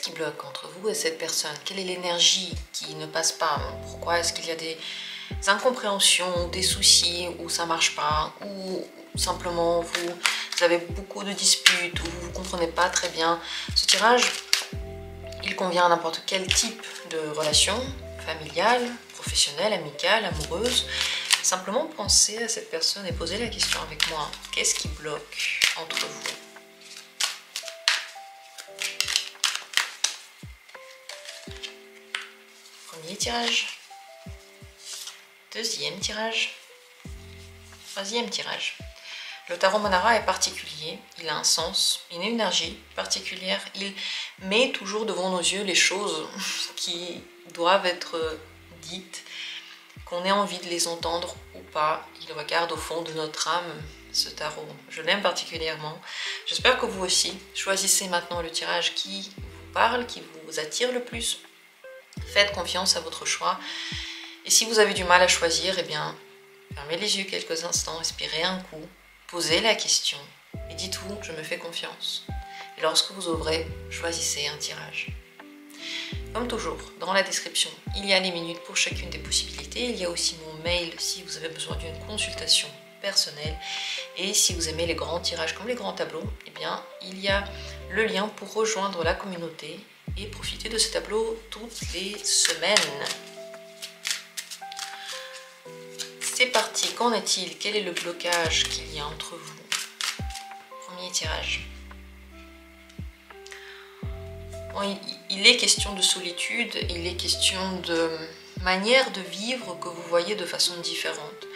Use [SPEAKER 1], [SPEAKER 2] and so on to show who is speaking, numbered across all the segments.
[SPEAKER 1] qui bloque entre vous et cette personne? Quelle est l'énergie qui ne passe pas? Pourquoi est-ce qu'il y a des incompréhensions, des soucis, où ça marche pas, ou simplement vous avez beaucoup de disputes, ou vous ne comprenez pas très bien? Ce tirage, il convient à n'importe quel type de relation, familiale, professionnelle, amicale, amoureuse. Simplement pensez à cette personne et posez la question avec moi. Qu'est-ce qui bloque entre vous? Premier tirage. Deuxième tirage. Troisième tirage. Le tarot Manara est particulier, il a un sens, une énergie particulière. Il met toujours devant nos yeux les choses qui doivent être dites, qu'on ait envie de les entendre ou pas. Il regarde au fond de notre âme, ce tarot. Je l'aime particulièrement. J'espère que vous aussi. Choisissez maintenant le tirage qui vous parle, qui vous attire le plus. Faites confiance à votre choix. Et si vous avez du mal à choisir, eh bien, fermez les yeux quelques instants, respirez un coup, posez la question et dites-vous, je me fais confiance. Et lorsque vous ouvrez, choisissez un tirage. Comme toujours, dans la description, il y a les minutes pour chacune des possibilités. Il y a aussi mon mail si vous avez besoin d'une consultation personnelle. Et si vous aimez les grands tirages comme les grands tableaux, eh bien, il y a le lien pour rejoindre la communauté et profiter de ces tableaux toutes les semaines. C'est parti, qu'en est-il? Quel est le blocage qu'il y a entre vous? Premier tirage. Bon, il est question de solitude, il est question de manière de vivre que vous voyez de façon différente.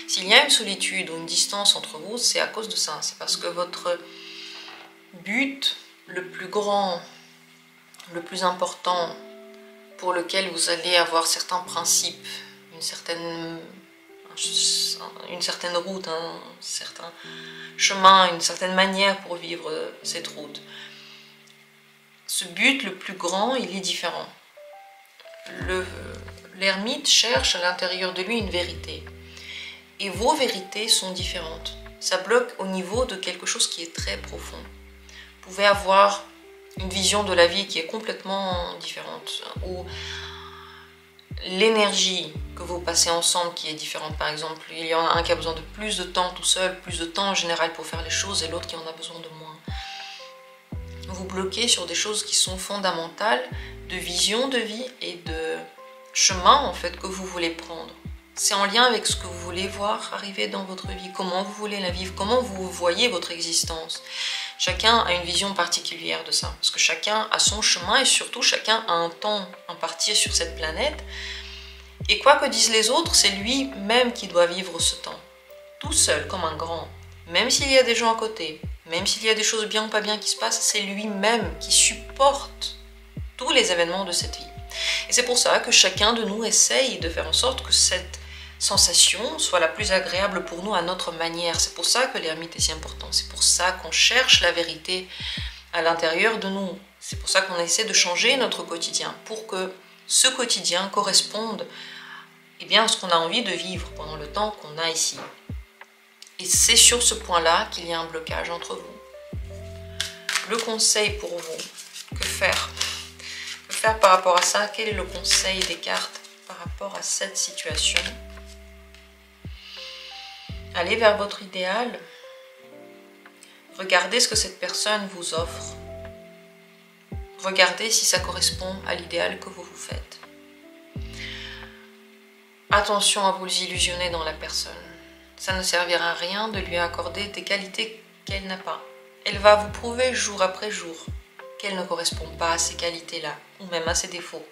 [SPEAKER 1] S'il y a une solitude ou une distance entre vous, c'est à cause de ça. C'est parce que votre but le plus grand, le plus important, pour lequel vous allez avoir certains principes, une certaine route, un certain chemin, une certaine manière pour vivre cette route. Ce but le plus grand, il est différent. L'ermite cherche à l'intérieur de lui une vérité. Et vos vérités sont différentes. Ça bloque au niveau de quelque chose qui est très profond. Vous pouvez avoir une vision de la vie qui est complètement différente, ou l'énergie que vous passez ensemble qui est différente. Par exemple, il y en a un qui a besoin de plus de temps tout seul, plus de temps en général pour faire les choses, et l'autre qui en a besoin de moins. Vous bloquez sur des choses qui sont fondamentales, de vision de vie et de chemin en fait que vous voulez prendre. C'est en lien avec ce que vous voulez voir arriver dans votre vie, comment vous voulez la vivre, comment vous voyez votre existence. Chacun a une vision particulière de ça, parce que chacun a son chemin et surtout chacun a un temps imparti sur cette planète. Et quoi que disent les autres, c'est lui-même qui doit vivre ce temps, tout seul comme un grand. Même s'il y a des gens à côté, même s'il y a des choses bien ou pas bien qui se passent, c'est lui-même qui supporte tous les événements de cette vie. Et c'est pour ça que chacun de nous essaye de faire en sorte que cette sensation soit la plus agréable pour nous à notre manière. C'est pour ça que l'ermite est si important. C'est pour ça qu'on cherche la vérité à l'intérieur de nous. C'est pour ça qu'on essaie de changer notre quotidien pour que ce quotidien corresponde à ce qu'on a envie de vivre pendant le temps qu'on a ici. Et c'est sur ce point-là qu'il y a un blocage entre vous. Le conseil pour vous, que faire? Que faire par rapport à ça? Quel est le conseil des cartes par rapport à cette situation? Allez vers votre idéal. Regardez ce que cette personne vous offre. Regardez si ça correspond à l'idéal que vous vous faites. Attention à vous illusionner dans la personne. Ça ne servira à rien de lui accorder des qualités qu'elle n'a pas. Elle va vous prouver jour après jour qu'elle ne correspond pas à ces qualités-là, ou même à ses défauts.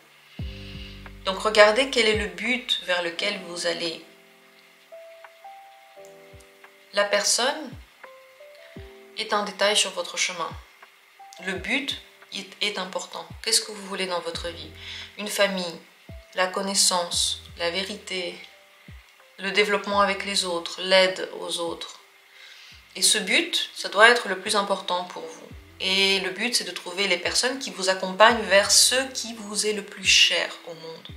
[SPEAKER 1] Donc regardez quel est le but vers lequel vous allez. La personne est un détail sur votre chemin. Le but est important. Qu'est-ce que vous voulez dans votre vie? Une famille, la connaissance, la vérité, le développement avec les autres, l'aide aux autres. Et ce but, ça doit être le plus important pour vous. Et le but, c'est de trouver les personnes qui vous accompagnent vers ce qui vous est le plus cher au monde.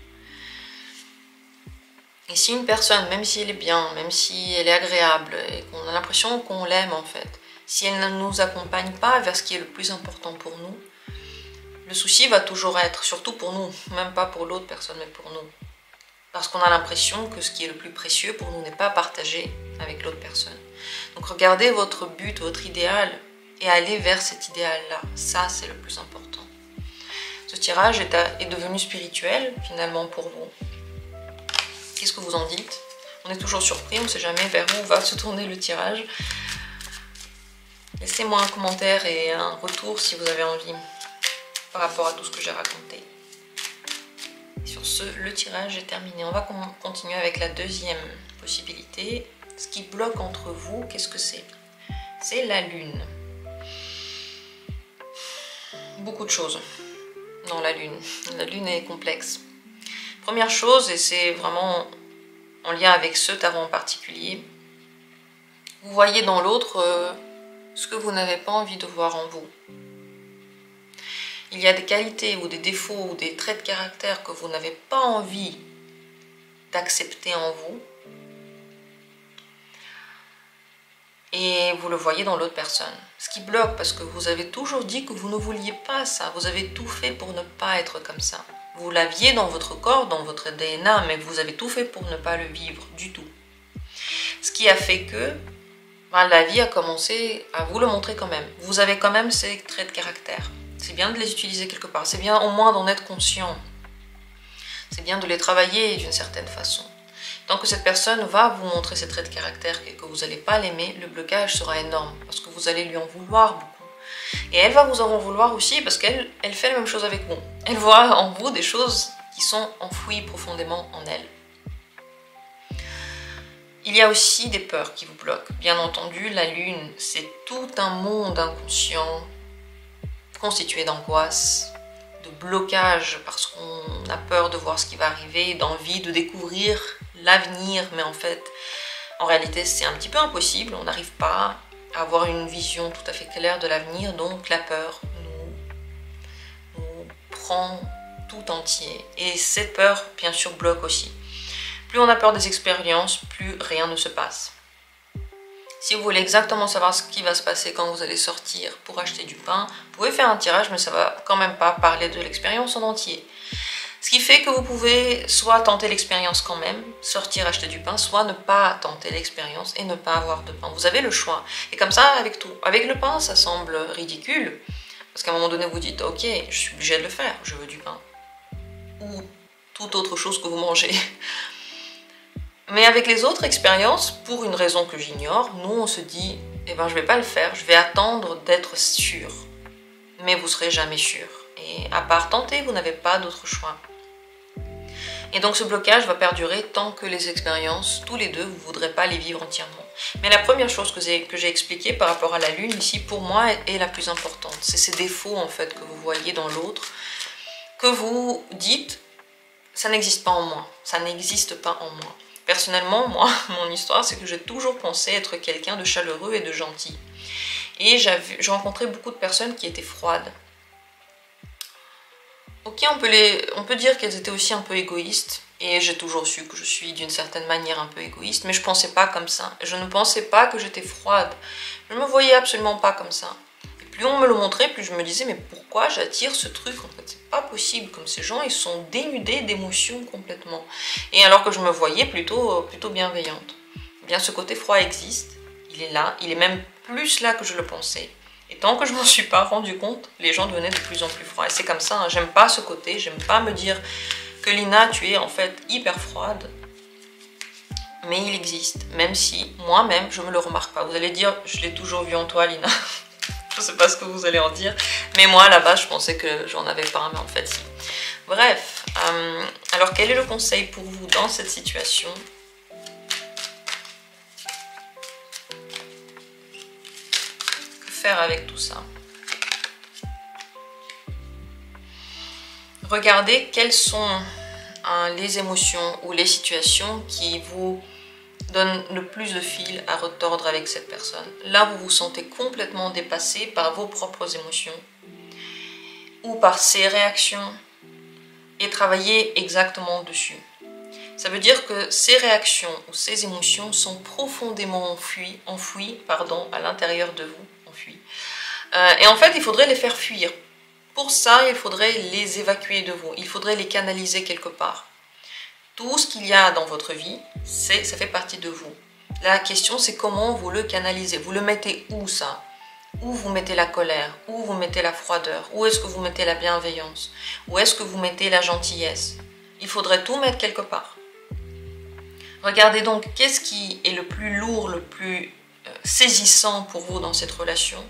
[SPEAKER 1] Et si une personne, même si elle est bien, même si elle est agréable, et qu'on a l'impression qu'on l'aime en fait, si elle ne nous accompagne pas vers ce qui est le plus important pour nous, Le souci va toujours être, surtout pour nous, même pas pour l'autre personne, mais pour nous. Parce qu'on a l'impression que ce qui est le plus précieux pour nous n'est pas partagé avec l'autre personne. Donc regardez votre but, votre idéal, et allez vers cet idéal-là. Ça, c'est le plus important. Ce tirage est devenu spirituel, finalement, pour vous. Qu'est-ce que vous en dites? On est toujours surpris, on ne sait jamais vers où va se tourner le tirage. Laissez-moi un commentaire et un retour si vous avez envie par rapport à tout ce que j'ai raconté. Sur ce, le tirage est terminé. On va continuer avec la deuxième possibilité. Ce qui bloque entre vous, qu'est-ce que c'est? C'est la lune. Beaucoup de choses dans la lune. La lune est complexe. Première chose, et c'est vraiment en lien avec ce tarot en particulier, vous voyez dans l'autre ce que vous n'avez pas envie de voir en vous. Il y a des qualités ou des défauts ou des traits de caractère que vous n'avez pas envie d'accepter en vous. Et vous le voyez dans l'autre personne. Ce qui bloque, parce que vous avez toujours dit que vous ne vouliez pas ça. Vous avez tout fait pour ne pas être comme ça. Vous l'aviez dans votre corps, dans votre DNA, mais vous avez tout fait pour ne pas le vivre du tout. Ce qui a fait que la vie a commencé à vous le montrer quand même. Vous avez quand même ces traits de caractère. C'est bien de les utiliser quelque part. C'est bien au moins d'en être conscient. C'est bien de les travailler d'une certaine façon. Tant que cette personne va vous montrer ses traits de caractère et que vous n'allez pas l'aimer, le blocage sera énorme parce que vous allez lui en vouloir beaucoup. Et elle va vous en vouloir aussi parce qu'elle fait la même chose avec vous. Elle voit en vous des choses qui sont enfouies profondément en elle. Il y a aussi des peurs qui vous bloquent. Bien entendu, la lune, c'est tout un monde inconscient constitué d'angoisse, de blocage parce qu'on a peur de voir ce qui va arriver, d'envie de découvrir l'avenir, mais en réalité, c'est un petit peu impossible. On n'arrive pas à avoir une vision tout à fait claire de l'avenir, donc la peur nous prend tout entier. Et cette peur, bien sûr, bloque aussi. Plus on a peur des expériences, plus rien ne se passe. Si vous voulez exactement savoir ce qui va se passer quand vous allez sortir pour acheter du pain, vous pouvez faire un tirage, mais ça ne va quand même pas parler de l'expérience en entier. Ce qui fait que vous pouvez soit tenter l'expérience quand même, sortir acheter du pain, soit ne pas tenter l'expérience et ne pas avoir de pain. Vous avez le choix. Et comme ça, avec tout. Avec le pain, ça semble ridicule, parce qu'à un moment donné, vous dites « Ok, je suis obligée de le faire, je veux du pain. » Ou toute autre chose que vous mangez. Mais avec les autres expériences, pour une raison que j'ignore, nous on se dit « Eh ben je vais pas le faire, je vais attendre d'être sûr. » Mais vous serez jamais sûr. Et à part tenter, vous n'avez pas d'autre choix. Et donc ce blocage va perdurer tant que les expériences, tous les deux, vous ne voudrez pas les vivre entièrement. Mais la première chose que j'ai expliquée par rapport à la lune ici, pour moi, est la plus importante. C'est ces défauts en fait que vous voyez dans l'autre, que vous dites « ça n'existe pas en moi, ça n'existe pas en moi ». Personnellement, moi, mon histoire, c'est que j'ai toujours pensé être quelqu'un de chaleureux et de gentil. Et j'ai rencontré beaucoup de personnes qui étaient froides. Ok, on peut dire qu'elles étaient aussi un peu égoïstes. Et j'ai toujours su que je suis d'une certaine manière un peu égoïste. Mais je ne pensais pas comme ça. Je ne pensais pas que j'étais froide. Je ne me voyais absolument pas comme ça. Et plus on me le montrait, plus je me disais, mais pourquoi j'attire ce truc en fait? C'est pas possible. Comme ces gens, ils sont dénudés d'émotions complètement. Et alors que je me voyais plutôt bienveillante. Eh bien, ce côté froid existe. Il est là. Il est même plus là que je le pensais. Et tant que je m'en suis pas rendu compte, les gens devenaient de plus en plus froids. Et c'est comme ça, hein. J'aime pas ce côté. J'aime pas me dire que Lina, tu es en fait hyper froide. Mais il existe. Même si moi-même, je me le remarque pas. Vous allez dire, je l'ai toujours vu en toi, Lina. Je sais pas ce que vous allez en dire. Mais moi, là-bas, je pensais que j'en avais pas. Mais en fait, si. Bref. Alors, quel est le conseil pour vous dans cette situation ? Faire avec tout ça. Regardez quelles sont les émotions ou les situations qui vous donnent le plus de fil à retordre avec cette personne. Là, vous vous sentez complètement dépassé par vos propres émotions ou par ses réactions et travaillez exactement dessus. Ça veut dire que ces réactions ou ces émotions sont profondément enfouies à l'intérieur de vous. Et en fait, il faudrait les faire fuir Pour ça, il faudrait les évacuer de vous, il faudrait les canaliser quelque part. Tout ce qu'il y a dans votre vie, ça fait partie de vous. La question, c'est comment vous le canalisez. Vous le mettez où ça? Où vous mettez la colère? Où vous mettez la froideur? Où est-ce que vous mettez la bienveillance? Où est-ce que vous mettez la gentillesse? Il faudrait tout mettre quelque part. Regardez donc qu'est-ce qui est le plus lourd, le plus saisissant pour vous dans cette relation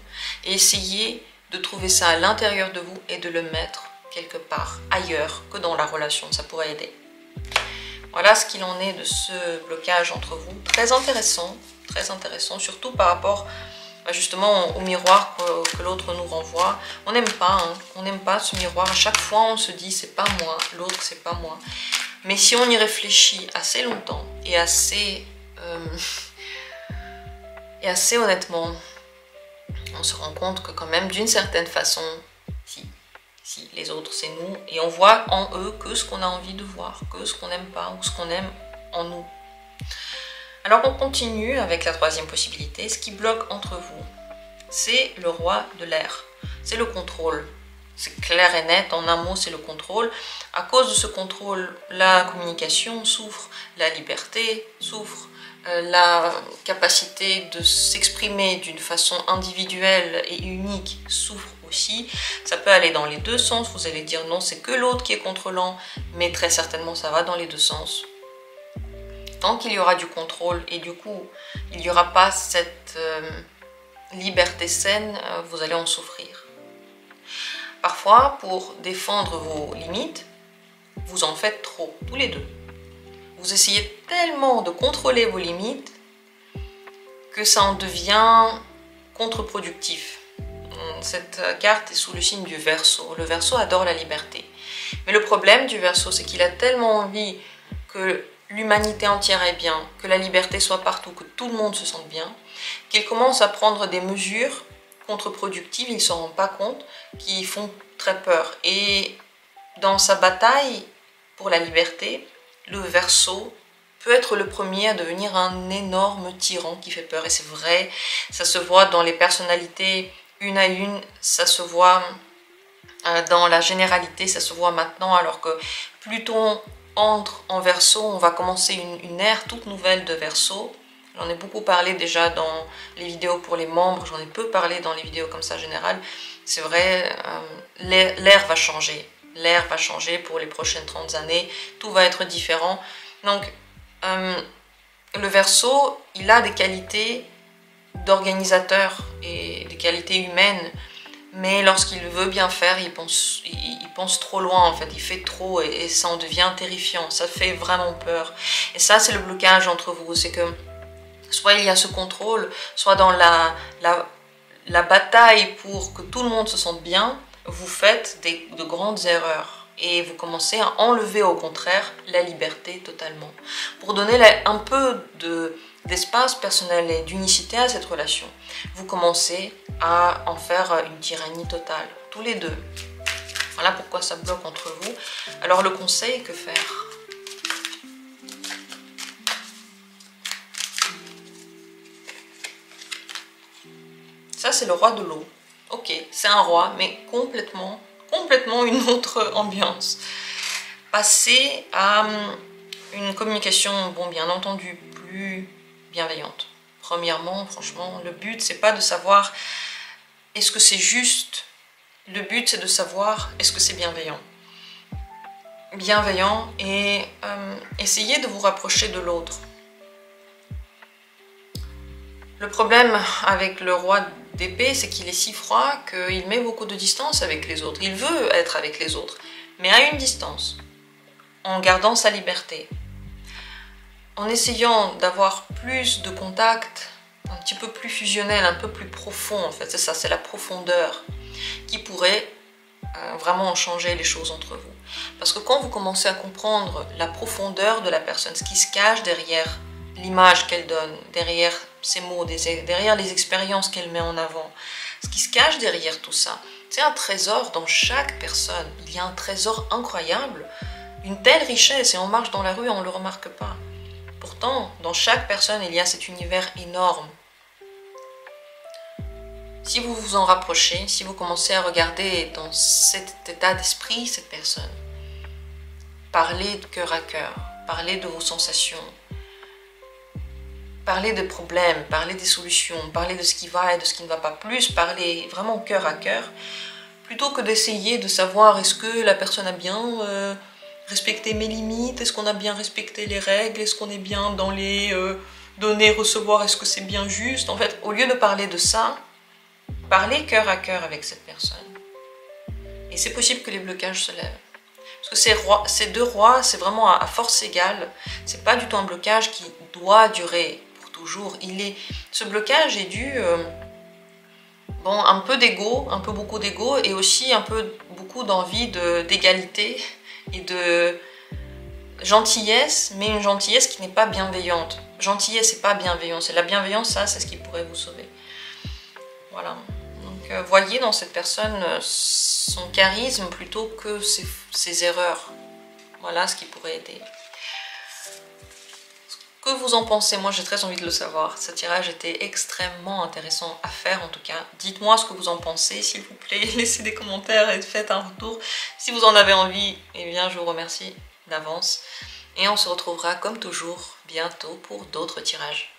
[SPEAKER 1] et essayez de trouver ça à l'intérieur de vous et de le mettre quelque part ailleurs que dans la relation. Ça pourrait aider. Voilà ce qu'il en est de ce blocage entre vous. Très intéressant, surtout par rapport justement au miroir que l'autre nous renvoie. On n'aime pas, hein, on n'aime pas ce miroir. À chaque fois, on se dit c'est pas moi, l'autre c'est pas moi. Mais si on y réfléchit assez longtemps et assez honnêtement, on se rend compte que quand même d'une certaine façon, si les autres c'est nous, et on voit en eux que ce qu'on a envie de voir, que ce qu'on n'aime pas ou ce qu'on aime en nous. Alors on continue avec la troisième possibilité. Ce qui bloque entre vous, c'est le roi de l'air, c'est le contrôle. C'est clair et net, en un mot c'est le contrôle. À cause de ce contrôle, la communication souffre, la liberté souffre, la capacité de s'exprimer d'une façon individuelle et unique souffre aussi. Ça peut aller dans les deux sens, vous allez dire non, c'est que l'autre qui est contrôlant, mais très certainement ça va dans les deux sens. Tant qu'il y aura du contrôle et du coup il n'y aura pas cette liberté saine, vous allez en souffrir. Parfois, pour défendre vos limites, vous en faites trop, tous les deux. Vous essayez tellement de contrôler vos limites que ça en devient contre-productif. Cette carte est sous le signe du Verseau. Le Verseau adore la liberté. Mais le problème du Verseau, c'est qu'il a tellement envie que l'humanité entière aille bien, que la liberté soit partout, que tout le monde se sente bien, qu'il commence à prendre des mesures contre-productives, il ne s'en rend pas compte, qui font très peur. Et dans sa bataille pour la liberté, le Verseau peut être le premier à devenir un énorme tyran qui fait peur. Et c'est vrai, ça se voit dans les personnalités une à une, ça se voit dans la généralité, ça se voit maintenant, alors que Pluton entre en Verseau, on va commencer une ère toute nouvelle de Verseau. J'en ai beaucoup parlé déjà dans les vidéos pour les membres, j'en ai peu parlé dans les vidéos comme ça générales. C'est vrai, l'ère va changer. L'ère va changer pour les prochaines 30 années, tout va être différent. Donc, le Verseau, il a des qualités d'organisateur et des qualités humaines, mais lorsqu'il veut bien faire, il pense trop loin en fait, il fait trop et ça en devient terrifiant, ça fait vraiment peur. Et ça, c'est le blocage entre vous, c'est que soit il y a ce contrôle, soit dans la bataille pour que tout le monde se sente bien, vous faites de grandes erreurs et vous commencez à enlever au contraire la liberté totalement. Pour donner un peu d'espace personnel et d'unicité à cette relation, vous commencez à en faire une tyrannie totale, tous les deux. Voilà pourquoi ça bloque entre vous. Alors le conseil, que faire ? Ça, c'est le roi de l'eau. Ok, c'est un roi, mais complètement une autre ambiance. Passer à une communication, bon, bien entendu, plus bienveillante. Premièrement, franchement, le but, c'est pas de savoir est-ce que c'est juste. Le but, c'est de savoir est-ce que c'est bienveillant. Bienveillant et essayer de vous rapprocher de l'autre. Le problème avec le roi d'épée, c'est qu'il est si froid qu'il met beaucoup de distance avec les autres. Il veut être avec les autres, mais à une distance, en gardant sa liberté. En essayant d'avoir plus de contact, un petit peu plus fusionnel, un peu plus profond, en fait, c'est ça, c'est la profondeur qui pourrait vraiment changer les choses entre vous. Parce que quand vous commencez à comprendre la profondeur de la personne, ce qui se cache derrière l'image qu'elle donne, derrière ses mots, derrière les expériences qu'elle met en avant, ce qui se cache derrière tout ça, c'est un trésor dans chaque personne. Il y a un trésor incroyable, une telle richesse, et on marche dans la rue et on ne le remarque pas. Pourtant, dans chaque personne, il y a cet univers énorme. Si vous vous en rapprochez, si vous commencez à regarder dans cet état d'esprit cette personne, parlez de cœur à cœur, parlez de vos sensations, parlez des problèmes, parlez des solutions, parlez de ce qui va et de ce qui ne va pas, plus parlez vraiment cœur à cœur, plutôt que d'essayer de savoir est-ce que la personne a bien respecté mes limites, est-ce qu'on a bien respecté les règles, est-ce qu'on est bien dans les donner, recevoir, est-ce que c'est bien juste. En fait, au lieu de parler de ça, parlez cœur à cœur avec cette personne. Et c'est possible que les blocages se lèvent. Parce que ces deux rois, c'est vraiment à force égale. C'est pas du tout un blocage qui doit durer pour toujours. Ce blocage est dû un peu d'ego, un peu beaucoup d'ego, et aussi un peu beaucoup d'envie d'égalité et de gentillesse, mais une gentillesse qui n'est pas bienveillante. Gentillesse et pas bienveillance. Et la bienveillance, ça, c'est ce qui pourrait vous sauver. Voilà. Donc, voyez dans cette personne son charisme plutôt que ses erreurs. Voilà ce qui pourrait aider. Que vous en pensez? Moi, j'ai très envie de le savoir. Ce tirage était extrêmement intéressant à faire, en tout cas. Dites-moi ce que vous en pensez, s'il vous plaît. Laissez des commentaires et faites un retour. Si vous en avez envie, eh bien, je vous remercie d'avance. Et on se retrouvera, comme toujours, bientôt pour d'autres tirages.